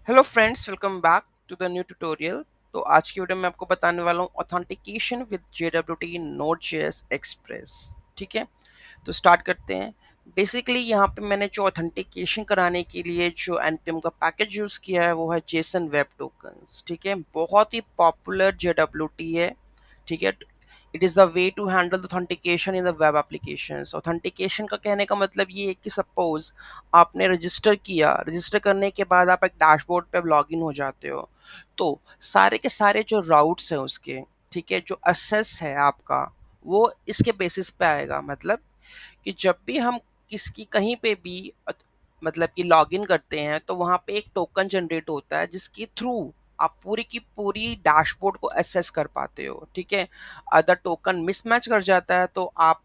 Hello friends, welcome back to the new tutorial. तो आज की वीडियो में आपको बताने वाला हूँ authentication with JWT Node.js express. ठीक है, तो स्टार्ट करते हैं। बेसिकली यहाँ पे मैंने जो ऑथेंटिकेशन कराने के लिए जो npm का पैकेज यूज़ किया है वो है जेसन वेब टोकन्स। ठीक है, बहुत ही पॉपुलर JWT है। ठीक है, it is the way to handle authentication in the web applications. Authentication का कहने का मतलब ये है कि सपोज आपने रजिस्टर किया, रजिस्टर करने के बाद आप एक डैशबोर्ड पे लॉगिन हो जाते हो, तो सारे के सारे जो राउट्स हैं उसके, ठीक है, जो असेस है आपका, वो इसके बेसिस पे आएगा। मतलब कि जब भी हम किसकी कहीं पे भी मतलब कि लॉगिन करते हैं तो वहाँ पे एक टोकन जनरेट होता है जिसके थ्रू आप पूरी की पूरी डैशबोर्ड को एसेस कर पाते हो। ठीक है, अगर टोकन मिसमैच कर जाता है तो आप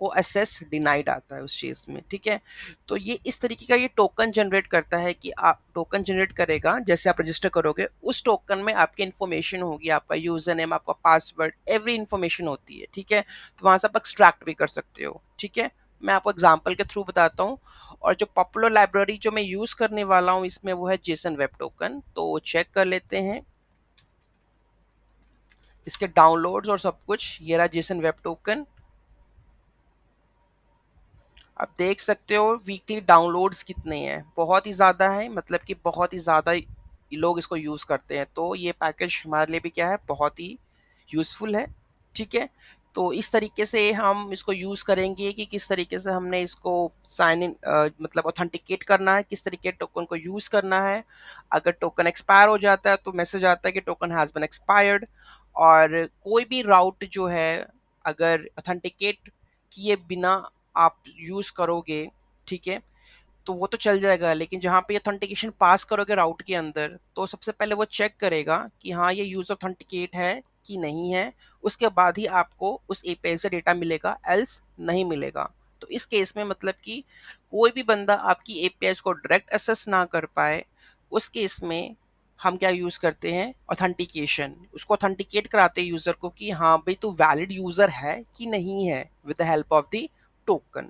को एसेस डिनाइड आता है उस चीज़ में। ठीक है, तो ये इस तरीके का ये टोकन जनरेट करता है कि आप टोकन जनरेट करेगा, जैसे आप रजिस्टर करोगे उस टोकन में आपकी इन्फॉर्मेशन होगी, आपका यूजर नेम, आपका पासवर्ड, एवरी इन्फॉर्मेशन होती है। ठीक है, तो वहां से आप एक्सट्रैक्ट भी कर सकते हो। ठीक है, मैं आपको एग्जांपल के थ्रू बताता हूँ। और जो पॉपुलर लाइब्रेरी जो मैं यूज करने वाला हूँ इसमें वो है जेसन वेब टोकन। तो चेक कर लेते हैं इसके डाउनलोड्स और सब कुछ। ये रहा जेसन वेब टोकन। आप देख सकते हो वीकली डाउनलोड्स कितने हैं, बहुत ही ज़्यादा है। मतलब कि बहुत ही ज़्यादा लोग इसको यूज़ करते हैं, तो ये पैकेज हमारे लिए भी क्या है, बहुत ही यूज़फुल है। ठीक है, तो इस तरीके से हम इसको यूज़ करेंगे कि किस तरीके से हमने इसको साइन इन मतलब ऑथेंटिकेट करना है, किस तरीके टोकन को यूज़ करना है। अगर टोकन एक्सपायर हो जाता है तो मैसेज आता है कि टोकन हैज़ बीन एक्सपायर्ड। और कोई भी राउट जो है अगर ऑथेंटिकेट किए बिना आप यूज करोगे, ठीक है, तो वो तो चल जाएगा। लेकिन जहाँ पे ऑथेंटिकेशन पास करोगे राउट के अंदर, तो सबसे पहले वो चेक करेगा कि हाँ ये यूजर ऑथेंटिकेट है कि नहीं है। उसके बाद ही आपको उस एपीआई से डेटा मिलेगा, एल्स नहीं मिलेगा। तो इस केस में मतलब कि कोई भी बंदा आपकी एपीआई को डायरेक्ट एक्सेस ना कर पाए, उस केस में हम क्या यूज करते हैं, ऑथेंटिकेशन। उसको ऑथेंटिकेट कराते हैं यूजर को कि हाँ भाई तू वैलिड यूजर है कि नहीं है, with the help of the token.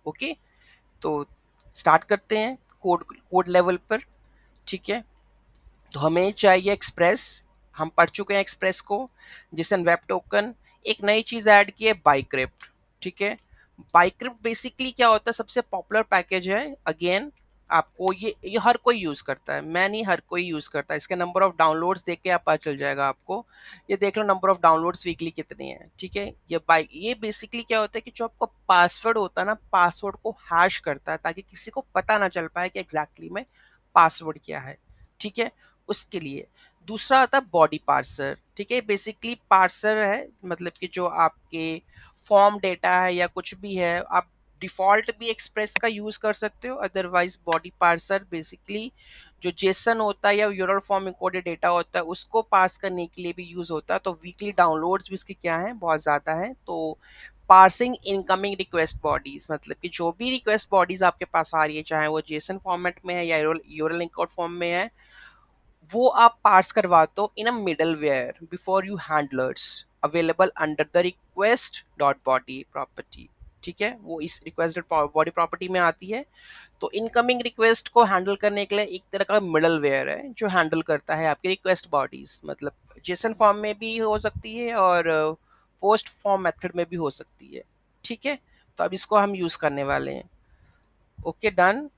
Okay, तो स्टार्ट करते हैं कोड कोड लेवल पर। ठीक है, तो हमें चाहिए एक्सप्रेस। हम पढ़ चुके हैं एक्सप्रेस को, जिससे वेब टोकन। एक नई चीज ऐड की है बाइक्रिप्ट। ठीक है, बाइक्रिप्ट बेसिकली क्या होता है, सबसे पॉपुलर पैकेज है। अगेन आपको ये हर कोई यूज करता है, मैं नहीं, हर कोई यूज करता है। इसके नंबर ऑफ डाउनलोड्स देख के आप पता चल जाएगा आपको। ये देख लो नंबर ऑफ डाउनलोड्स वीकली कितने हैं। ठीक है, ये बेसिकली क्या होता है कि जो आपका पासवर्ड होता है ना, पासवर्ड को हैश करता है ताकि किसी को पता ना चल पाए कि एग्जैक्टली में पासवर्ड क्या है। ठीक है, उसके लिए। दूसरा आता है बॉडी पार्सर। ठीक है, बेसिकली पार्सर है, मतलब कि जो आपके फॉर्म डेटा है या कुछ भी है, आप डिफॉल्ट भी एक्सप्रेस का यूज कर सकते हो। अदरवाइज बॉडी पार्सर बेसिकली जो जेसन होता है या यूआरएल फॉर्म इनकोडेड डेटा होता है उसको पास करने के लिए भी यूज होता है। तो वीकली डाउनलोड्स भी इसके क्या है, बहुत ज्यादा है। तो पार्सिंग इनकमिंग रिक्वेस्ट बॉडीज, मतलब कि जो भी रिक्वेस्ट बॉडीज आपके पास आ रही है, चाहे वो जेसन फॉर्मेट में है या यूआरएल इनकोड फॉर्म में है, वो आप पार्स करवाते हो in a middleware before you handlers available under the request dot body property. ठीक है, वो इस रिक्वेस्ट डॉट बॉडी प्रॉपर्टी में आती है। तो इनकमिंग रिक्वेस्ट को हैंडल करने के लिए एक तरह का मिडलवेयर है जो हैंडल करता है आपकी रिक्वेस्ट बॉडीज। मतलब जेसन फॉर्म में भी हो सकती है और पोस्ट फॉर्म मेथड में भी हो सकती है। ठीक है, तो अब इसको हम यूज करने वाले हैं। Okay, done.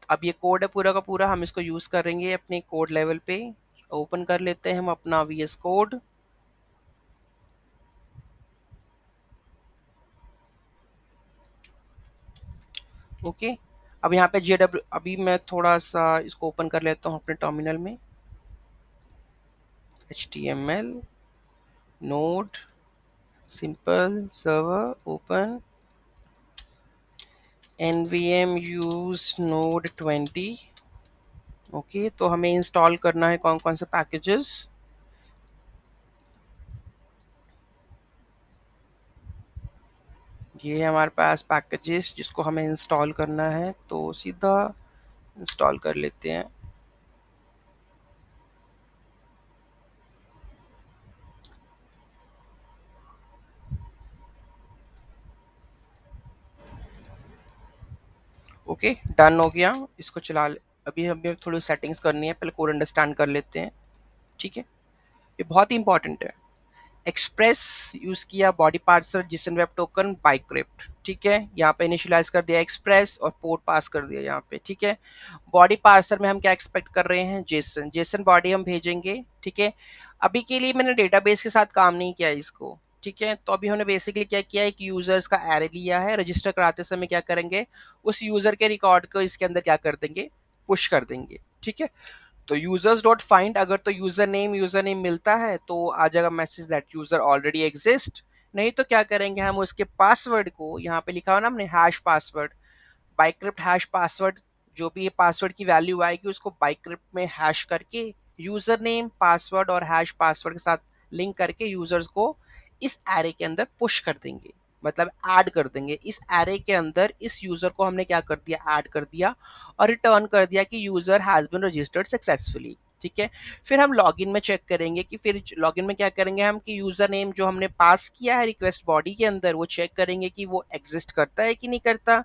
अब ये कोड है पूरा का पूरा, हम इसको यूज करेंगे अपने कोड लेवल पे। ओपन कर लेते हैं हम अपना VS कोड। ओके, अब यहाँ पे JW, अभी मैं थोड़ा सा इसको ओपन कर लेता हूँ अपने टर्मिनल में। HTML node simple server open nvm use node 20। Okay, तो हमें इंस्टॉल करना है कौन कौन से पैकेजेस। ये है हमारे पास पैकेजेस जिसको हमें इंस्टॉल करना है, तो सीधा इंस्टॉल कर लेते हैं। ओके, डन हो गया, इसको चला ले। अभी हमें थोड़ी सेटिंग्स करनी है, पहले कोड अंडरस्टैंड कर लेते हैं। ठीक है, ये बहुत ही इंपॉर्टेंट है। एक्सप्रेस यूज किया, body parser, JSON web token, bcrypt. ठीक है, यहाँ पे इनिशियलाइज कर दिया एक्सप्रेस और पोर्ट पास कर दिया यहाँ पे। ठीक है, बॉडी पार्सर में हम क्या एक्सपेक्ट कर रहे हैं, जेसन जेसन बॉडी हम भेजेंगे। ठीक है, अभी के लिए मैंने डेटाबेस के साथ काम नहीं किया है इसको। ठीक है, तो अभी हमने बेसिकली क्या किया है कि यूजर्स का एरे लिया है, रजिस्टर कराते समय क्या करेंगे, उस यूजर के रिकॉर्ड को इसके अंदर क्या कर देंगे, पुश कर देंगे। ठीक है, तो यूजर्स डॉट फाइंड, अगर तो यूजर नेम मिलता है तो आ जाएगा message that user already exist. नहीं तो क्या करेंगे, हम उसके पासवर्ड को, यहाँ पे लिखा हुआ ना हमने हैश पासवर्ड, बाइक्रिप्ट हैश पासवर्ड, जो भी ये पासवर्ड की वैल्यू आएगी उसको बाइक्रिप्ट में हैश करके यूजर नेम पासवर्ड और हैश पासवर्ड के साथ लिंक करके यूजर्स को इस एरे के अंदर पुश कर देंगे, मतलब ऐड कर देंगे इस एरे के अंदर। इस यूजर को हमने क्या कर दिया, ऐड कर दिया और रिटर्न कर दिया कि user has been registered successfully. ठीक है, फिर हम लॉगिन में चेक करेंगे कि फिर लॉगिन में क्या करेंगे हम कि यूजर नेम जो हमने पास किया है रिक्वेस्ट बॉडी के अंदर वो चेक करेंगे कि वो एग्जिस्ट करता है कि नहीं करता।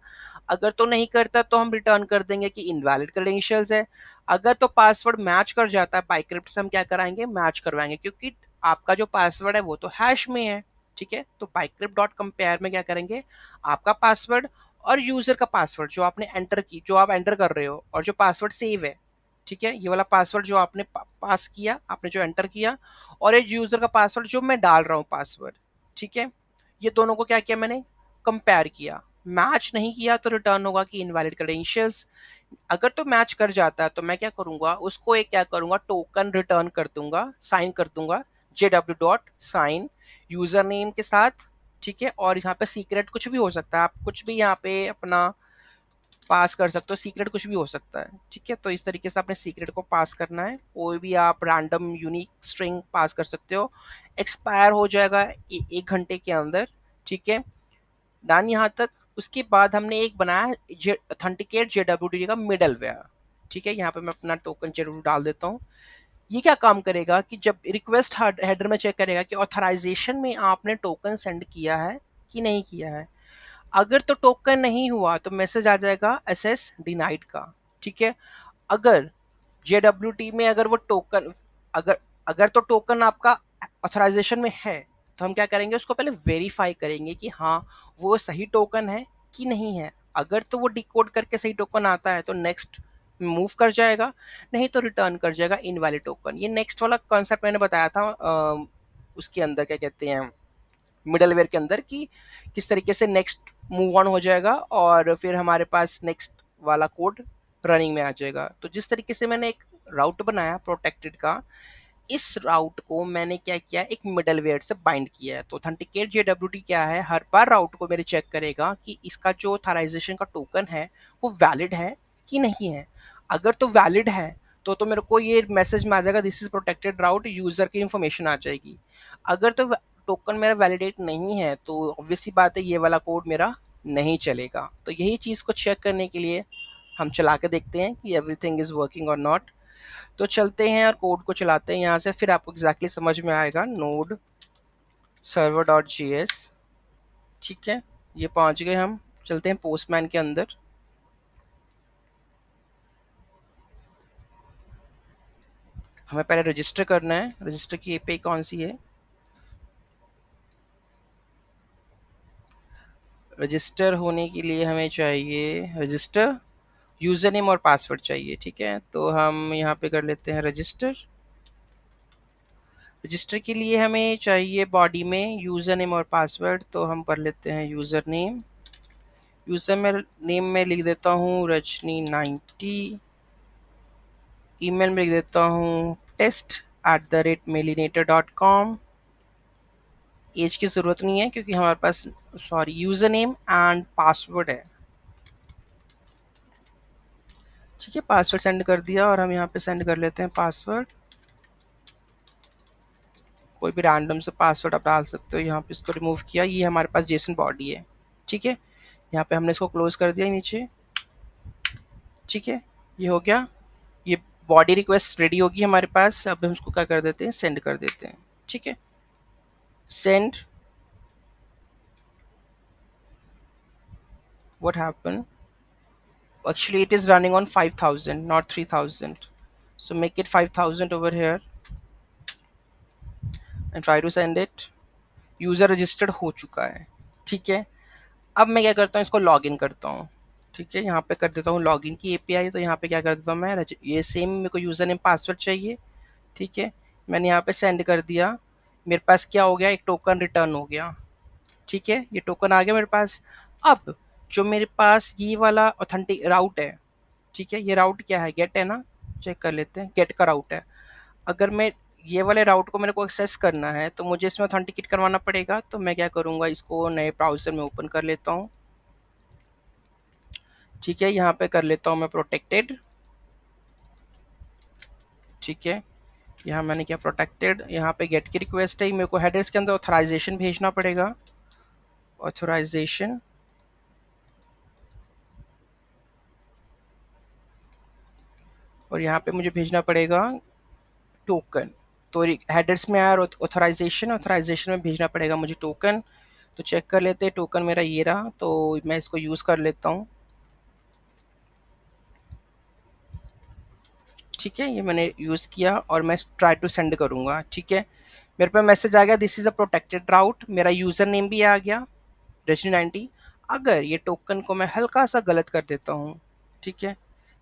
अगर तो नहीं करता तो हम रिटर्न कर देंगे कि इनवैलिड क्रेडेंशियल्स है। अगर तो पासवर्ड मैच कर जाता है बाइक्रिप्ट से, हम क्या कराएंगे, मैच करवाएंगे, क्योंकि आपका जो पासवर्ड है वो तो हैश में है। ठीक है, तो बाइक्रिप्ट डॉट कंपेयर में क्या करेंगे, आपका पासवर्ड और यूजर का पासवर्ड जो आपने एंटर की, जो आप एंटर कर रहे हो और जो पासवर्ड सेव है। ठीक है, ये वाला पासवर्ड जो आपने पास किया, आपने जो एंटर किया, और ये यूजर का पासवर्ड जो मैं डाल रहा हूँ पासवर्ड। ठीक है, ये दोनों को क्या किया मैंने, कंपेयर किया। मैच नहीं किया तो रिटर्न होगा कि इनवैलिड क्रेडेंशियल्स। अगर तो मैच कर जाता है तो मैं क्या करूंगा, उसको एक क्या करूंगा, टोकन रिटर्न कर दूंगा, साइन कर दूंगा, JW.sign यूजर नेम के साथ। ठीक है, और यहाँ पे सीक्रेट कुछ भी हो सकता है, आप कुछ भी यहाँ पे अपना पास कर सकते हो, सीक्रेट कुछ भी हो सकता है। ठीक है, तो इस तरीके से अपने सीक्रेट को पास करना है, कोई भी आप रैंडम यूनिक स्ट्रिंग पास कर सकते हो। एक्सपायर हो जाएगा 1 घंटे के अंदर। ठीक है, डन यहाँ तक। उसके बाद हमने एक बनाया ऑथेंटिकेट JWT का मिडल वेयर। ठीक है, यहाँ पे मैं अपना टोकन JWT डाल देता हूँ। ये क्या काम करेगा कि जब रिक्वेस्ट हेडर में चेक करेगा कि ऑथराइजेशन में आपने टोकन सेंड किया है कि नहीं किया है। अगर तो टोकन नहीं हुआ तो मैसेज आ जाएगा एसएस डिनाइड का। ठीक है, अगर JWT में अगर वो टोकन, अगर अगर तो टोकन आपका ऑथराइजेशन में है तो हम क्या करेंगे, उसको पहले वेरीफाई करेंगे कि हाँ वो सही टोकन है कि नहीं है। अगर तो वो डिकोड करके सही टोकन आता है तो नेक्स्ट मूव कर जाएगा, नहीं तो रिटर्न कर जाएगा इनवैलिड टोकन। ये नेक्स्ट वाला कॉन्सेप्ट मैंने बताया था उसके अंदर क्या कहते हैं, मिडलवेयर के अंदर, कि किस तरीके से नेक्स्ट मूव ऑन हो जाएगा और फिर हमारे पास नेक्स्ट वाला कोड रनिंग में आ जाएगा। तो जिस तरीके से मैंने एक राउट बनाया प्रोटेक्टेड का, इस राउट को मैंने क्या किया, एक मिडलवेयर से बाइंड किया है। तो ऑथेंटिकेट JWT क्या है, हर बार राउट को मेरे चेक करेगा कि इसका जो ऑथराइजेशन का टोकन है वो वैलिड है कि नहीं है। अगर तो वैलिड है तो मेरे को ये मैसेज में आ जाएगा this is protected route, user की इन्फॉर्मेशन आ जाएगी। अगर तो टोकन मेरा वैलिडेट नहीं है तो ऑब्वियस सी बात है ये वाला कोड मेरा नहीं चलेगा। तो यही चीज़ को चेक करने के लिए हम चला के देखते हैं कि एवरीथिंग इज वर्किंग और नॉट। तो चलते हैं और कोड को चलाते हैं यहाँ से, फिर आपको एग्जैक्टली समझ में आएगा। Node server dot G S. ठीक है, ये पहुँच गए हम। चलते हैं पोस्टमैन के अंदर। हमें पहले रजिस्टर करना है, रजिस्टर की एपीआई कौन सी है, रजिस्टर होने के लिए हमें चाहिए रजिस्टर, यूज़र नेम और पासवर्ड चाहिए। ठीक है, तो हम यहाँ पे कर लेते हैं रजिस्टर। रजिस्टर के लिए हमें चाहिए बॉडी में यूज़र नेम और पासवर्ड, तो हम कर लेते हैं यूज़र नेम। यूज़र में नेम में लिख देता हूँ Rajni90। ईमेल में लिख देता हूँ test@melinator.com। एज की ज़रूरत नहीं है क्योंकि हमारे पास, sorry, user name and password है। ठीक है, पासवर्ड सेंड कर दिया और हम यहाँ पे सेंड कर लेते हैं पासवर्ड। कोई भी रैंडम से पासवर्ड आप डाल सकते हो। यहाँ पे इसको रिमूव किया, ये हमारे पास जेसन बॉडी है। ठीक है, यहाँ पे हमने इसको क्लोज कर दिया नीचे। ठीक है, ये हो गया, ये बॉडी रिक्वेस्ट रेडी होगी हमारे पास। अब हम इसको क्या कर देते हैं, सेंड कर देते हैं। ठीक है, send. What happen, Actually, it is running on 5,000, not 3,000. So make it 5,000 over here and try to send it. User registered हो चुका है, ठीक है। अब मैं क्या करता हूँ, इसको लॉगिन करता हूँ, ठीक है। यहाँ पे कर देता हूँ लॉगिन की एपीआई। तो यहाँ पे क्या कर देता हूँ मैं, ये सेम मेरे को यूज़र नेम पासवर्ड चाहिए, ठीक है। मैंने यहाँ पे सेंड कर दिया। मेरे पास क्या हो गया, एक टोकन रिटर्न हो गया, ठीक है। ये टोकन आ गया मेरे पास। अब जो मेरे पास ये वाला ऑथेंटिक राउट है, ठीक है, ये राउट क्या है, गेट है ना, चेक कर लेते हैं, गेट का राउट है। अगर मैं ये वाले राउट को मेरे को एक्सेस करना है तो मुझे इसमें ऑथेंटिकेट करवाना पड़ेगा। तो मैं क्या करूँगा, इसको नए ब्राउज़र में ओपन कर लेता हूँ, ठीक है। यहाँ पे कर लेता हूँ मैं प्रोटेक्टेड, ठीक है। यहाँ मैंने क्या प्रोटेक्टेड, यहाँ पे गेट की रिक्वेस्ट है, मेरे को हेडर्स के अंदर ऑथराइजेशन भेजना पड़ेगा, ऑथराइजेशन। और यहाँ पे मुझे भेजना पड़ेगा टोकन। तो हेडर्स में आया ऑथराइजेशन, ऑथराइजेशन में भेजना पड़ेगा मुझे टोकन। तो चेक कर लेते हैं, टोकन मेरा ये रहा, तो मैं इसको यूज़ कर लेता हूँ, ठीक है। ये मैंने यूज़ किया और मैं ट्राई टू सेंड करूँगा, ठीक है। मेरे पे मैसेज आ गया, दिस इज़ अ प्रोटेक्टेड राउट। मेरा यूज़र नेम भी आ गया, रजनी 90। अगर ये टोकन को मैं हल्का सा गलत कर देता हूँ, ठीक है,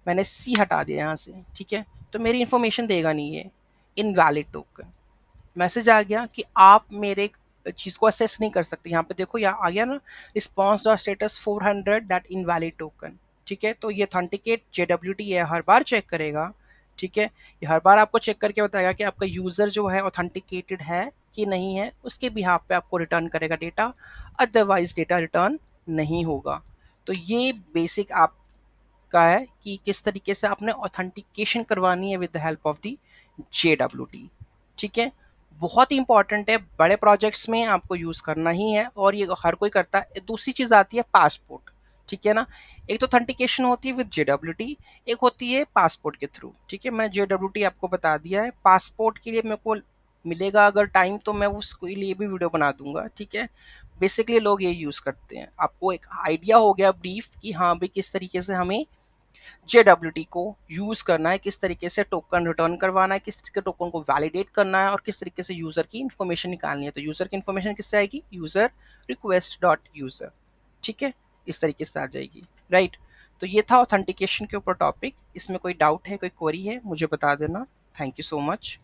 मैंने सी हटा दिया यहाँ से, ठीक है, तो मेरी इंफॉर्मेशन देगा नहीं है, इनवैलिड टोकन। मैसेज आ गया कि आप मेरे चीज़ को असेस नहीं कर सकते। यहाँ पे देखो, यहाँ आ गया ना, response dot status 400 that invalid token, ठीक है। तो ये ऑथेंटिकेट JWT है, हर बार चेक करेगा, ठीक है। ये हर बार आपको चेक करके बताएगा कि आपका यूज़र जो है ऑथेंटिकेटेड है कि नहीं है। उसके बिहाफ पे आपको रिटर्न करेगा डेटा, अदरवाइज डेटा रिटर्न नहीं होगा। तो ये बेसिक आपका है कि किस तरीके से आपने ऑथेंटिकेशन करवानी है with the help of the JWT, ठीक है। बहुत ही इंपॉर्टेंट है, बड़े प्रोजेक्ट्स में आपको यूज़ करना ही है और ये हर कोई करता है। दूसरी चीज़ आती है पासपोर्ट, ठीक है ना। एक तो ऑथेंटिकेशन होती है विद JWT, एक होती है पासपोर्ट के थ्रू, ठीक है। मैं JWT आपको बता दिया है। पासपोर्ट के लिए मेरे को मिलेगा अगर टाइम तो मैं उसके लिए भी वीडियो बना दूंगा, ठीक है। बेसिकली लोग ये यूज़ करते हैं। आपको एक आइडिया हो गया ब्रीफ कि हाँ भाई किस तरीके से हमें JWT को यूज करना है, किस तरीके से टोकन रिटर्न करवाना है, किस तरीके टोकन को वैलिडेट करना है और किस तरीके से यूजर की इंफॉर्मेशन निकालनी है। तो यूजर की इंफॉर्मेशन किससे आएगी, यूजर रिक्वेस्ट डॉट यूजर, ठीक है, इस तरीके से आ जाएगी, राइट। तो ये था ऑथेंटिकेशन के ऊपर टॉपिक। इसमें कोई डाउट है, कोई क्वेरी है, मुझे बता देना। Thank you so much.